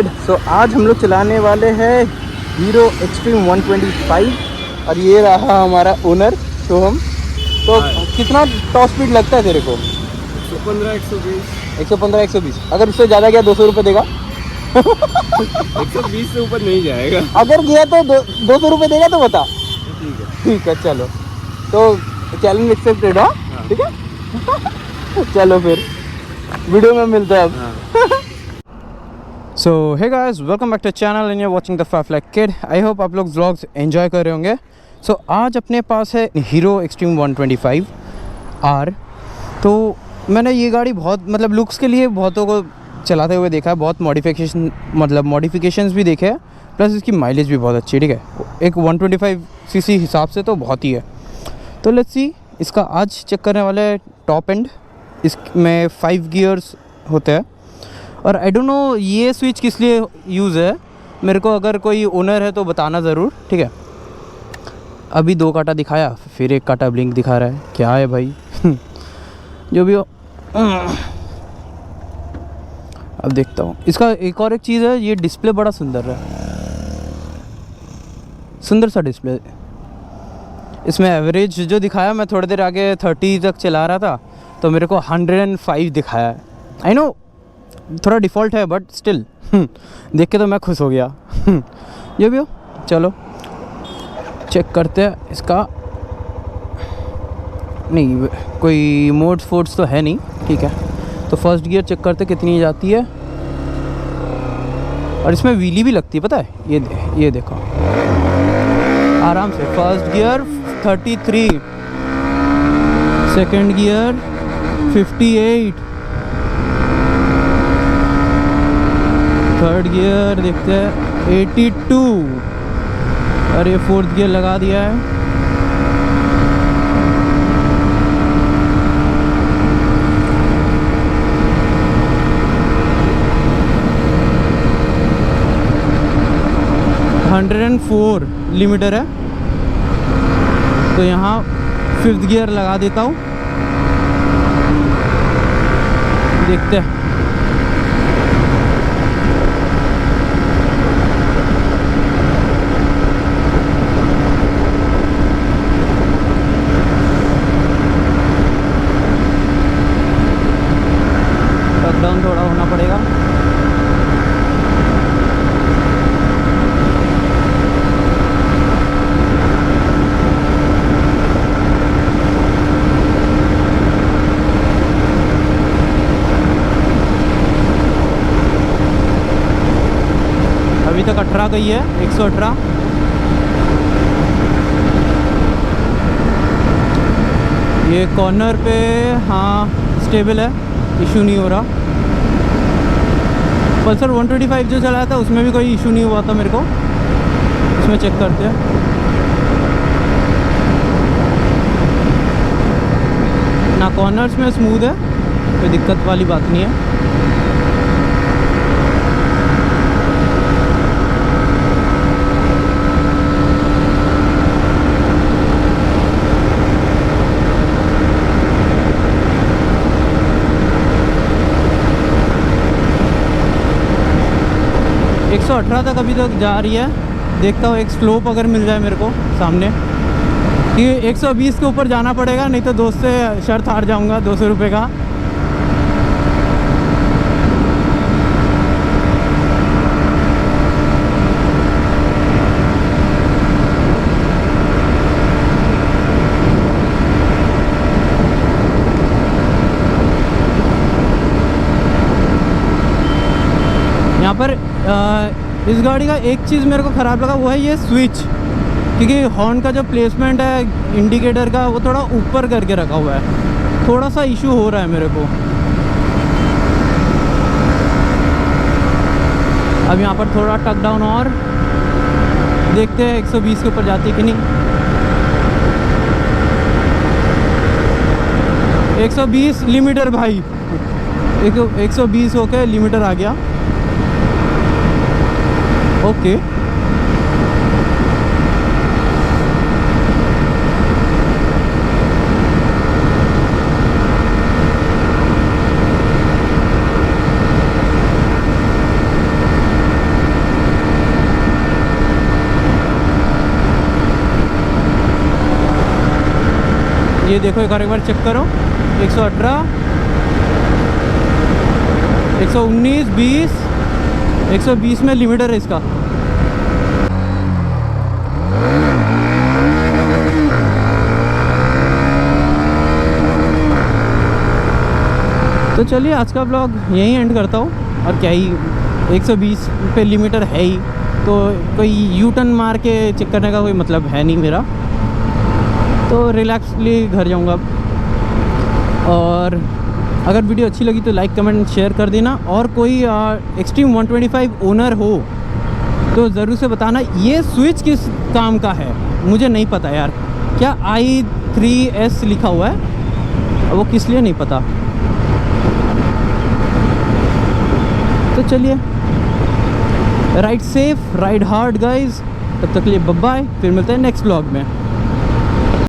आज हम लोग चलाने वाले हैं हीरो एक्सट्रीम 125 और ये रहा हमारा ओनर सोहम। तो कितना टॉप स्पीड लगता है तेरे को? 115 120। अगर उससे ज़्यादा गया 200 रुपये देगा? 120 से ऊपर नहीं जाएगा। अगर गया तो 200 रुपये देगा तो बता। ठीक है चलो, तो चैलेंज एक्सेप्टेड। हाँ ठीक है चलो फिर वीडियो में मिलते हैं अब। So hey guys, welcome back to channel and you are watching the Faflack kid. I hope आप लोग व्लॉग्स एंजॉय कर रहे होंगे। सो आज अपने पास है हीरो एक्सट्रीम 125 आर। तो मैंने ये गाड़ी बहुत लुक्स के लिए बहुतों को चलाते हुए देखा है, बहुत मॉडिफिकेशंस भी देखे हैं, प्लस इसकी माइलेज भी बहुत अच्छी है। ठीक है, एक 125 सीसी हिसाब से तो बहुत ही है। तो लेट्स सी, इसका आज चेक करने वाले टॉप एंड। इसमें 5 गियर्स होते हैं और आई डोंट नो ये स्विच किस लिए यूज़ है। मेरे को अगर कोई ओनर है तो बताना ज़रूर, ठीक है। अभी 2 कांटा दिखाया, फिर 1 कांटा ब्लिंक दिखा रहा है, क्या है भाई जो भी हो। अब देखता हूँ। इसका एक और एक चीज़ है, ये डिस्प्ले बड़ा सुंदर है, सुंदर सा डिस्प्ले। इसमें एवरेज जो दिखाया, मैं थोड़ी देर आगे 30 तक चला रहा था तो मेरे को 105 दिखाया है। आई नो थोड़ा डिफ़ॉल्ट है बट स्टिल देख के तो मैं खुश हो गया ये भी हो। चलो चेक करते हैं इसका। नहीं, कोई मोड्स फोड्स तो है नहीं, ठीक है। तो फर्स्ट गियर चेक करते कितनी जाती है। और इसमें व्हीली भी लगती है, पता है। ये देखो आराम से। First gear 33, second gear 58, third gear देखते हैं 82 और ये फोर्थ गियर लगा दिया है। हंड्रेड 104 लिमिटर है, तो यहाँ 5th गियर लगा देता हूँ, देखते हैं। टचडाउन थोड़ा होना पड़ेगा। अभी तक 18 गई है, 118। ये कॉर्नर पे हाँ स्टेबल है, इशू नहीं हो रहा। पल्सर 125 जो चलाया था उसमें भी कोई इशू नहीं हुआ था मेरे को। उसमें चेक करते हैं। ना कॉर्नर्स में स्मूथ है, कोई दिक्कत वाली बात नहीं है। एक 118 तक अभी तक जा रही है। देखता हूँ एक स्लोप अगर मिल जाए मेरे को सामने, कि 120 के ऊपर जाना पड़ेगा, नहीं तो दोस्त से शर्त हार जाऊँगा 200 रुपये का। यहाँ पर इस गाड़ी का एक चीज़ मेरे को ख़राब लगा, वो है ये स्विच। क्योंकि हॉर्न का जो प्लेसमेंट है इंडिकेटर का, वो थोड़ा ऊपर करके रखा हुआ है, थोड़ा सा इशू हो रहा है मेरे को। अब यहाँ पर थोड़ा टक डाउन और देखते हैं 120 के ऊपर जाती कि नहीं। 120 लिमिटर भाई, 120 होके लिमिटर आ गया। ओके ये देखो एक बार चेक करो, 118, 119, 20, 120 में लिमिटर है इसका। तो चलिए आज का ब्लॉग यहीं एंड करता हूँ। और क्या ही, 120 पे लिमिटर है ही, तो कोई यू टर्न मार के चेक करने का कोई मतलब है नहीं मेरा, तो रिलैक्सली घर जाऊँगा। और अगर वीडियो अच्छी लगी तो लाइक कमेंट शेयर कर देना। और कोई एक्सट्रीम 125 ओनर हो तो ज़रूर से बताना ये स्विच किस काम का है, मुझे नहीं पता यार। क्या i3s लिखा हुआ है, वो किस लिए नहीं पता। तो चलिए, ride safe, ride hard guys. तब तक के लिए बाय बाय, फिर मिलते हैं नेक्स्ट व्लॉग में।